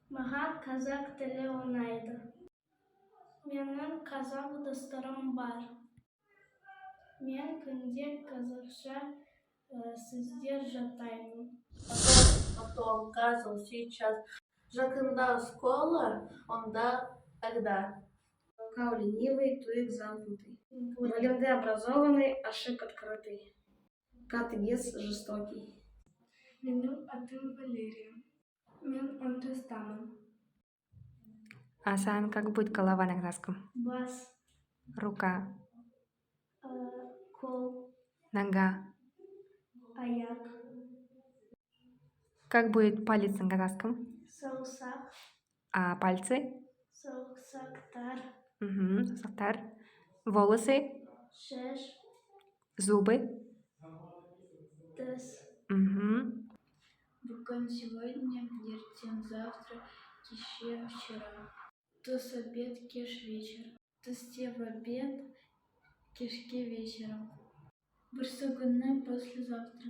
Мага казак теле оңайды. Менің қазақ достарым бар. Мен күнде қазақша сөздер жатаймын. Потом казал сейчас. Жақында школа, онда тогда. Кау ленивый, туик замкнутый. Валимды образованный, ошиб открытый. Категиз жестокий. Менің атым Валерия. Мен 10 жастамын. Асан, как будет голова на казахском? Бас, Рука, кол, нога. аяк, Как будет палец на казахском? саусак, А пальцы? саусактар, Сақтар. Волосы, шеш, зубы. тыс. Бүгін сегодня, ертең завтра, кеше вчера. Тыс обед, кеш вечер. Тысте в обед, кешке вечером. Бүрсігүні послезавтра.